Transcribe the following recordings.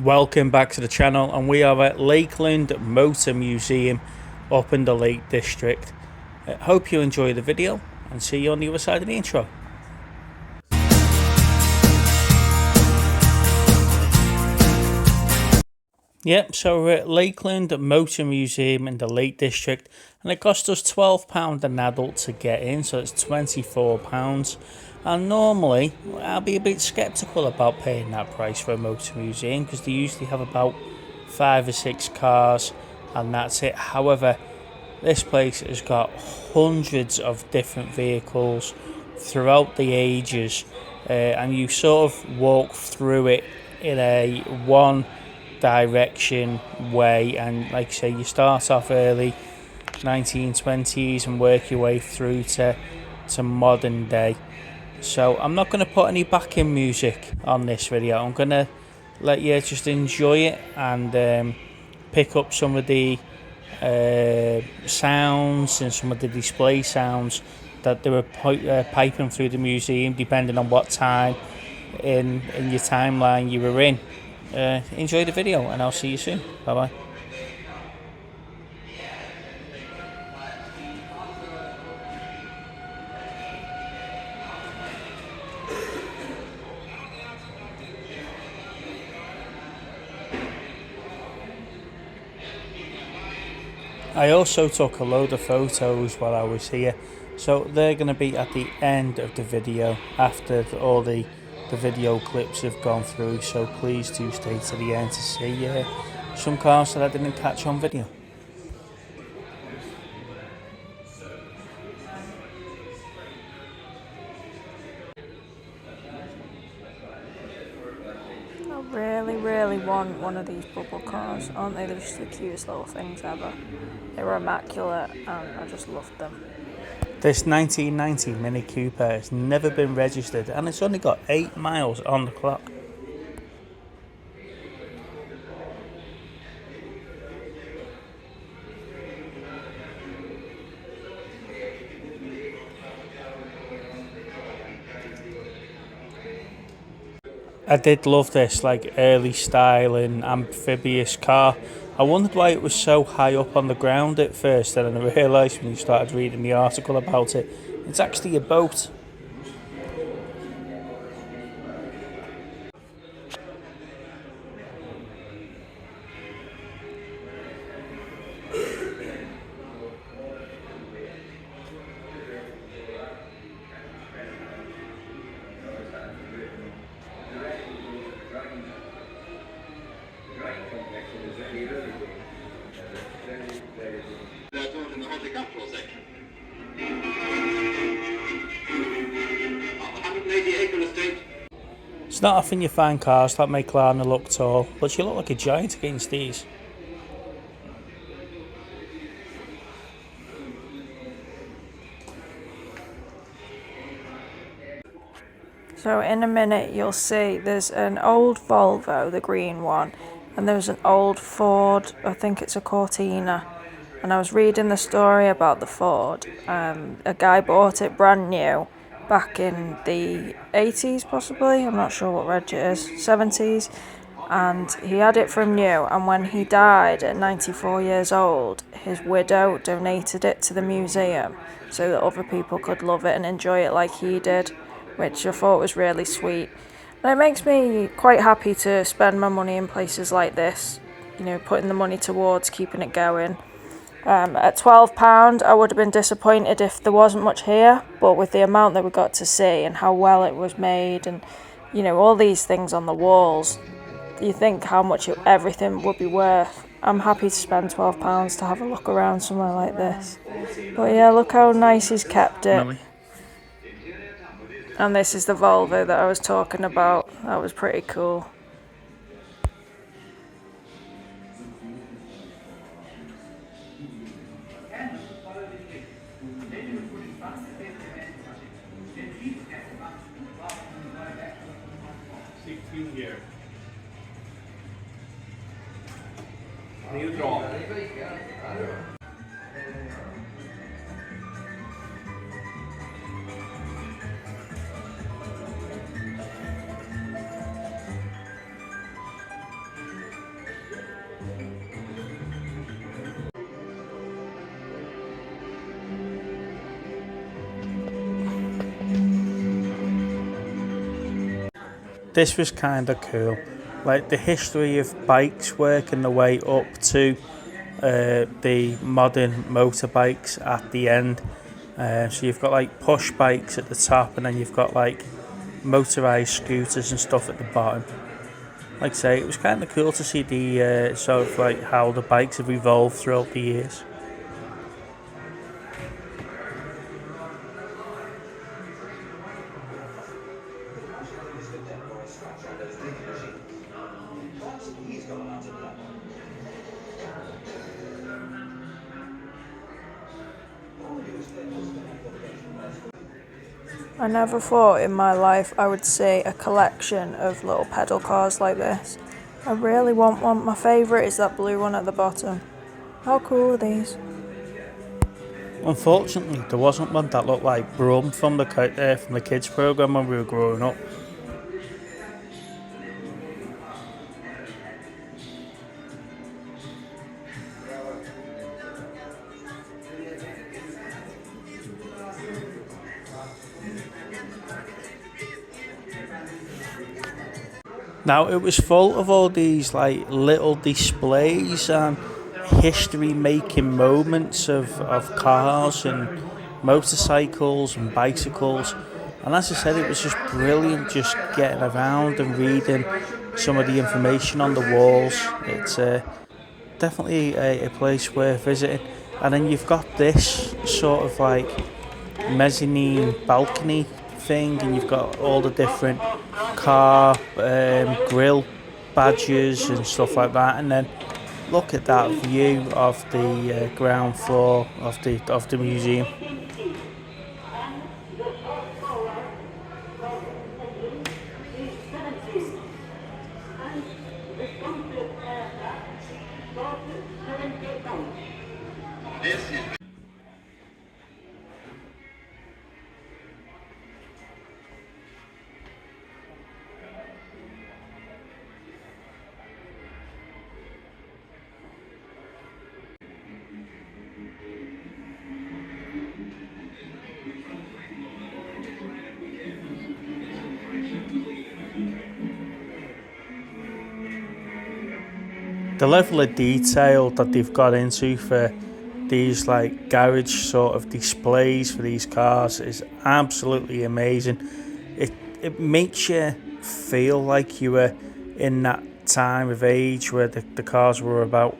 Welcome back to the channel, and we are at Lakeland Motor Museum up in the Lake District. Hope you enjoy the video and see you on the other side of the intro. Yep, so we're at Lakeland Motor Museum in the Lake District, and it cost us £12 an adult to get in, so it's £24. And normally I'll be a bit sceptical about paying that price for a motor museum because they usually have about 5 or 6 cars and that's it. However, this place has got hundreds of different vehicles throughout the ages, and you sort of walk through it in a one direction way, and like I say, you start off early 1920s and work your way through to modern day. So I'm not going to put any backing music on this video. I'm going to let you just enjoy it and pick up some of the sounds and some of the display sounds that they were piping through the museum, depending on what time in your timeline you were in. Enjoy the video and I'll see you soon. Bye bye. I also took a load of photos while I was here, so they're going to be at the end of the video after all the video clips have gone through, so please do stay to the end to see some cars that I didn't catch on video. I really want one of these bubble cars. Aren't they just the cutest little things ever? They were immaculate and I just loved them. This 1990 Mini Cooper has never been registered and it's only got 8 miles on the clock. I did love this like early styling amphibious car. I wondered why it was so high up on the ground at first, and then I realised when you started reading the article about it, it's actually a boat. It's not often you find cars that make Lana look tall, but she looked like a giant against these. So in a minute you'll see there's an old Volvo, the green one, and there's an old Ford, I think it's a Cortina. And I was reading the story about the Ford. A guy bought it brand new back in the 80s possibly, I'm not sure what reg it is, 70s. And he had it from new, and when he died at 94 years old, his widow donated it to the museum so that other people could love it and enjoy it like he did, which I thought was really sweet. And it makes me quite happy to spend my money in places like this, you know, putting the money towards keeping it going. At £12 I would have been disappointed if there wasn't much here, but with the amount that we got to see and how well it was made and, you know, all these things on the walls, you think how much everything would be worth. I'm happy to spend £12 to have a look around somewhere like this. But yeah, look how nice he's kept it. Really? And this is the Volvo that I was talking about. That was pretty cool. this was kind of cool. Like the history of bikes working the way up to the modern motorbikes at the end. So you've got like push bikes at the top, and then you've got like motorized scooters and stuff at the bottom. Like I say, it was kind of cool to see the sort of like how the bikes have evolved throughout the years. I never thought in my life I would see a collection of little pedal cars like this. I really want one. My favourite is that blue one at the bottom. How cool are these? Unfortunately, there wasn't one that looked like Brum from the kids program when we were growing up. Now it was full of all these like little displays and history making moments of cars and motorcycles and bicycles. And as I said, it was just brilliant just getting around and reading some of the information on the walls. It's definitely a place worth visiting. And then you've got this sort of like mezzanine balcony thing, and you've got all the different car grill badges and stuff like that. And then look at that view of the ground floor of the museum. The level of detail that they've got into for these like garage sort of displays for these cars is absolutely amazing. It makes you feel like you were in that time of age where the cars were about.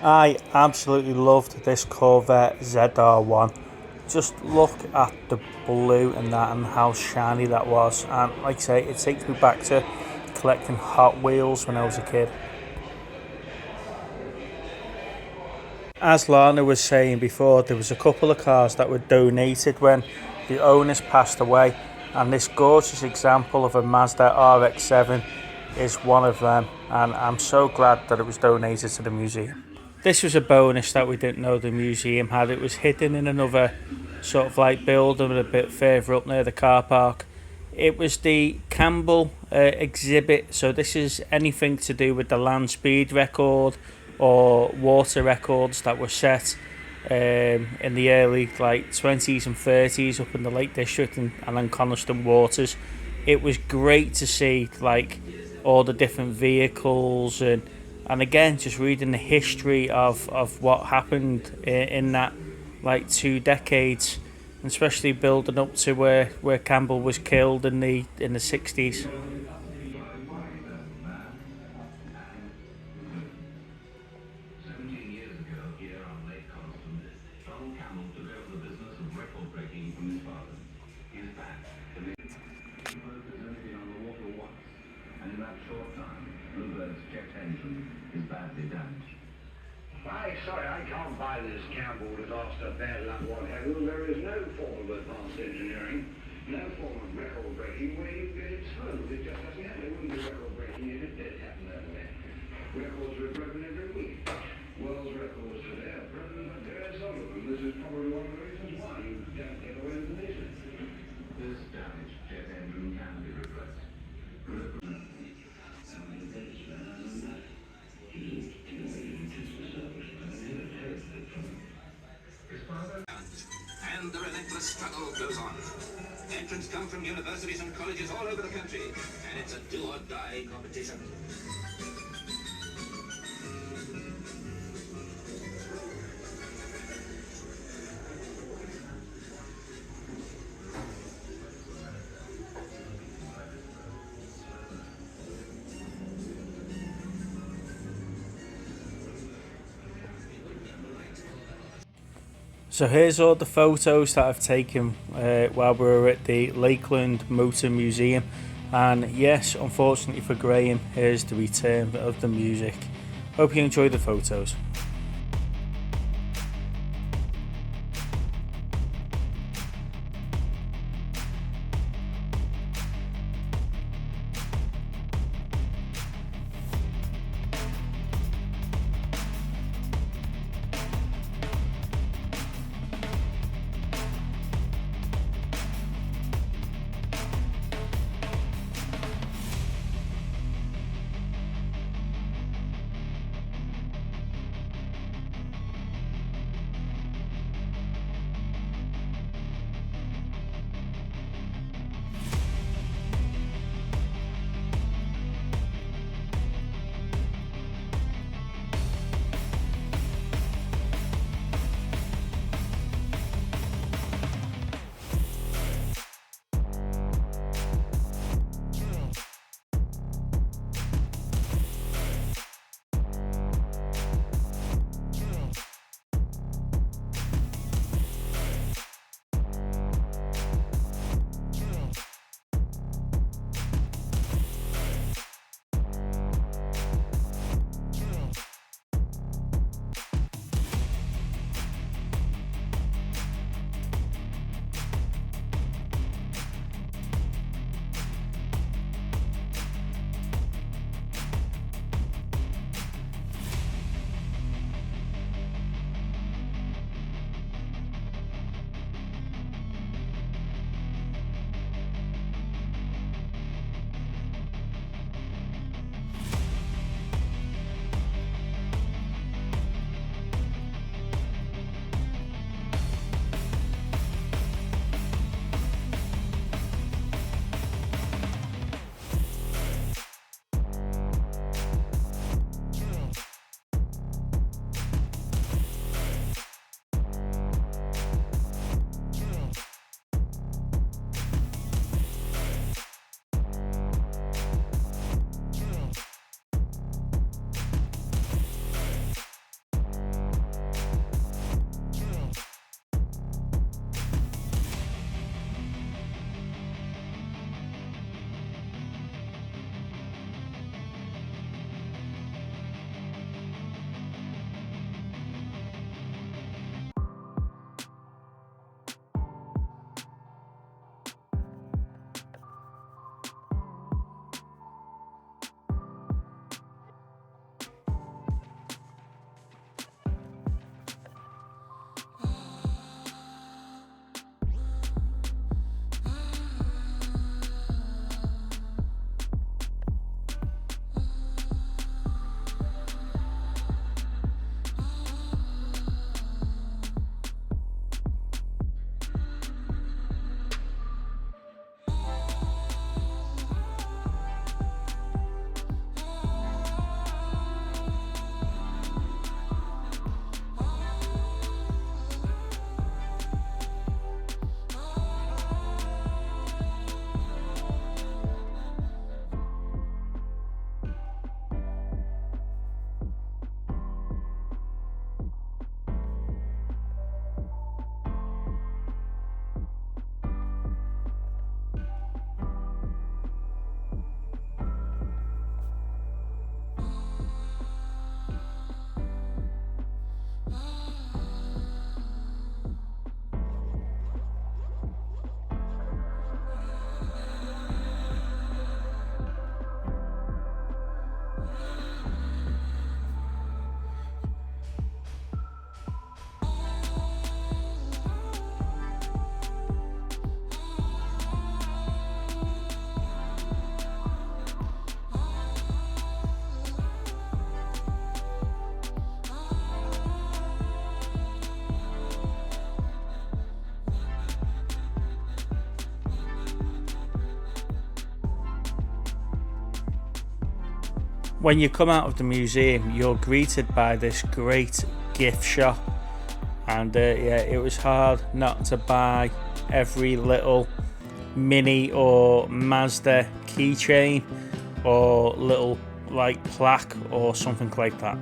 I absolutely loved this Corvette ZR1. Just look at the blue and that and how shiny that was. And like I say, it takes me back to collecting Hot Wheels when I was a kid. As Lana was saying before, there was a couple of cars that were donated when the owners passed away, and this gorgeous example of a Mazda RX-7 is one of them, and I'm so glad that it was donated to the museum. This was a bonus that we didn't know the museum had. It was hidden in another sort of like building a bit further up near the car park. It was the Campbell exhibit, so this is anything to do with the land speed record or water records that were set in the early like 20s and 30s up in the Lake District and then Coniston Waters. It was great to see like all the different vehicles and again just reading the history of what happened in that like 2 decades, and especially building up to where Campbell was killed in the 60s. record-breaking from his father. He's back to make Bluebird's only been on the water once, and in that short time, Bluebird's jet engine is badly damaged. Sorry, I can't buy this Campbell disaster, bad luck, what have you. There is no form of advanced engineering, no form of record-breaking where you get it smooth. It just doesn't happen. It wouldn't be record-breaking if it did happen that way. Records are broken every week. World's records today are broken, but there are some of them. This is probably one of the reasons why you don't get away with this. This damaged jet engine can be replaced. And the relentless struggle goes on. Entrants come from universities and colleges all over the country, and it's a do-or-die competition. So here's all the photos that I've taken while we were at the Lakeland Motor Museum, and yes, unfortunately for Graham, here's the return of the music. Hope you enjoy the photos. When you come out of the museum, you're greeted by this great gift shop, and yeah, it was hard not to buy every little Mini or Mazda keychain or little like plaque or something like that.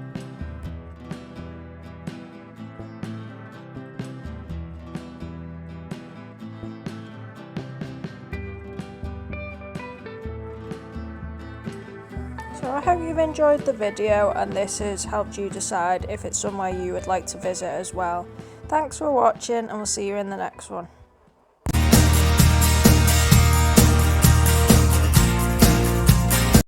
So I hope you've enjoyed the video and this has helped you decide if it's somewhere you would like to visit as well. Thanks for watching and we'll see you in the next one.